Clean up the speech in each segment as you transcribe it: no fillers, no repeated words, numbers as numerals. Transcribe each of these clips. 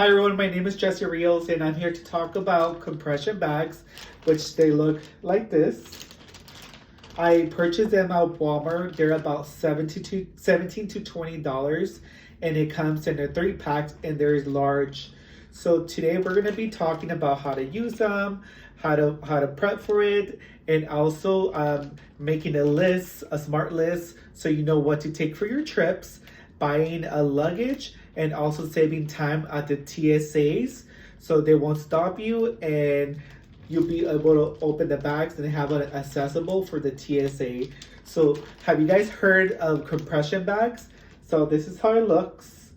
Hi everyone, my name is Jesse Rios and I'm here to talk about compression bags, which they look like this. I purchased them at Walmart. They're about $17 to $20 and it comes in a 3-pack and they're large. So today we're going to be talking about how to use them, how to prep for it, and also making a list, a smart list, so you know what to take for your trips, buying a luggage, and also saving time at the TSAs so they won't stop you and you'll be able to open the bags and have it accessible for the TSA. So have you guys heard of compression bags? So this is how it looks.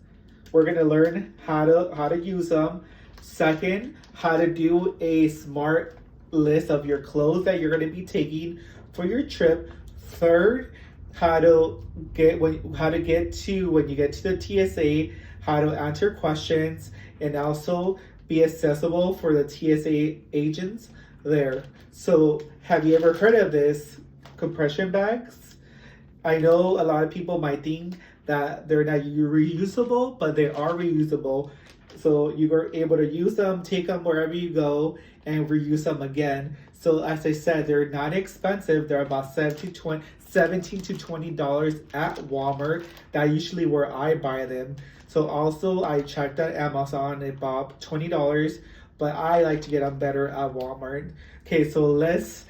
We're gonna learn how to use them. Second, how to do a smart list of your clothes that you're gonna be taking for your trip. Third, how to get when you get to the TSA, how to answer questions, and also be accessible for the TSA agents there. So have you ever heard of this compression bags? I know a lot of people might think that they're not reusable, but they are reusable. So you are able to use them, take them wherever you go, and reuse them again. So as I said, they're not expensive. They're about $17 to $20 at Walmart. That's usually where I buy them. So also I checked at Amazon, about $20, but I like to get them better at Walmart. Okay, so let's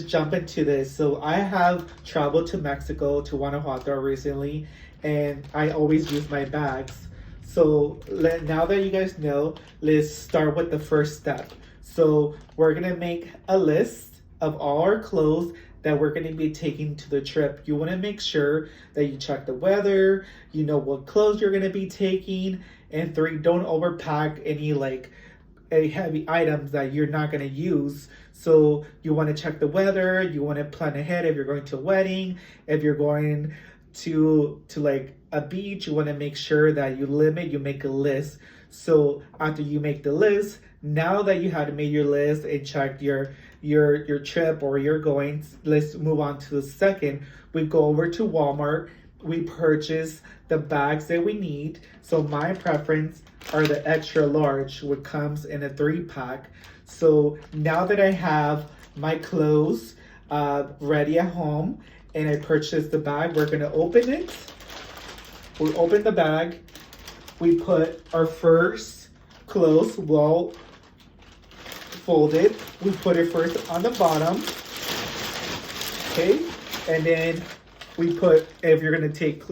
jump into this. So I have traveled to Mexico, to Guanajuato recently, and I always use my bags. So now that you guys know, let's start with the first step. So we're gonna make a list of all our clothes that we're going to be taking to the trip. You want to make sure that you check the weather, you know what clothes you're going to be taking, and 3, don't overpack any heavy items that you're not going to use. So you want to check the weather, you want to plan ahead if you're going to a wedding, if you're going to like a beach, you want to make sure that you make a list. So after you make the list, now that you have made your list and checked your trip or you're going, let's move on to the second. We go over to Walmart, we purchase the bags that we need. So my preference are the extra large, which comes in a 3-pack. So now that I have my clothes ready at home and I purchased the bag, we're gonna open it. We open the bag, we put our first clothes well folded. We put it first on the bottom, okay? And then we put, if you're gonna take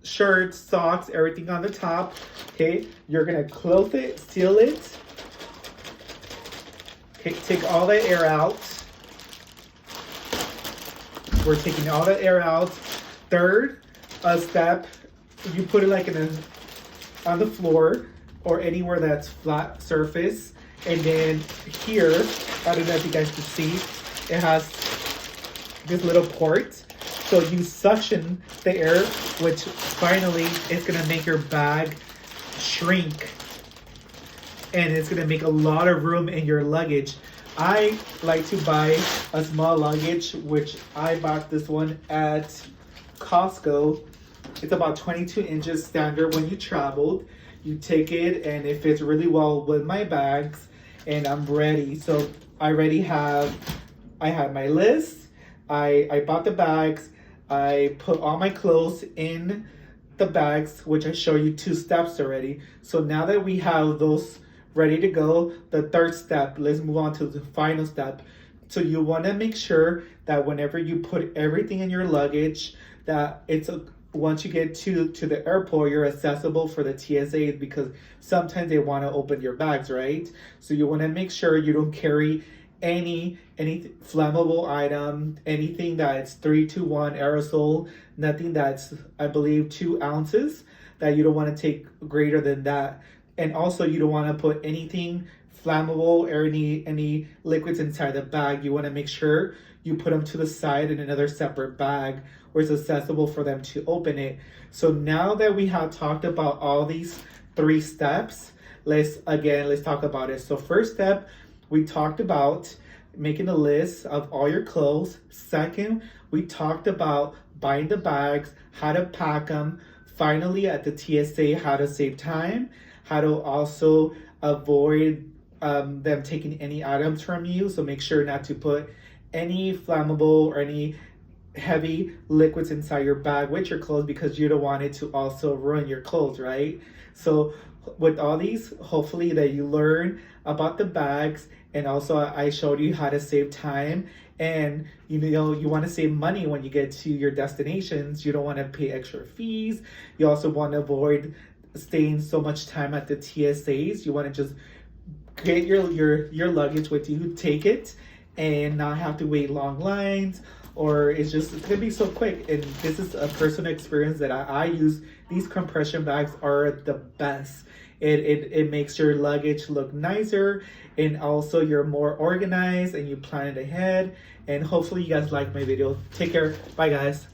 shirts, socks, everything on the top, okay? You're gonna close it, seal it, okay? Take all the air out. We're taking all the air out. Third step, you put it like on the floor or anywhere that's flat surface. And then here, I don't know if you guys can see, it has this little port. So you suction the air, which finally is gonna make your bag shrink. And it's gonna make a lot of room in your luggage. I like to buy a small luggage, which I bought this one at Costco. It's about 22 inches standard when you traveled. You take it and it fits really well with my bags and I'm ready. So I have my list. I bought the bags. I put all my clothes in the bags, which I show you 2 steps already. So now that we have those ready to go, the third step, let's move on to the final step. So you want to make sure that whenever you put everything in your luggage, that once you get to the airport, you're accessible for the TSA, because sometimes they want to open your bags, right? So you want to make sure you don't carry any flammable item, anything that's 321 aerosol, nothing that's, I believe, 2 ounces, that you don't want to take greater than that. And also you don't want to put anything flammable or any liquids inside the bag. You want to make sure you put them to the side in another separate bag where it's accessible for them to open it. So now that we have talked about all these 3 steps, let's talk about it. So first step, we talked about making a list of all your clothes. Second, we talked about buying the bags, how to pack them. Finally, at the TSA, how to save time, how to also avoid them taking any items from you. So make sure not to put any flammable or any heavy liquids inside your bag with your clothes, because you don't want it to also ruin your clothes, right? So with all these, hopefully that you learn about the bags, and also I showed you how to save time. And you know, you want to save money when you get to your destinations. You don't want to pay extra fees. You also want to avoid staying so much time at the TSAs. You want to just get your luggage with you, take it, and not have to wait long lines, or it's gonna be so quick. And this is a personal experience that I use. These compression bags are the best. It makes your luggage look nicer, and also you're more organized and you plan it ahead. And hopefully you guys like my video. Take care. Bye guys.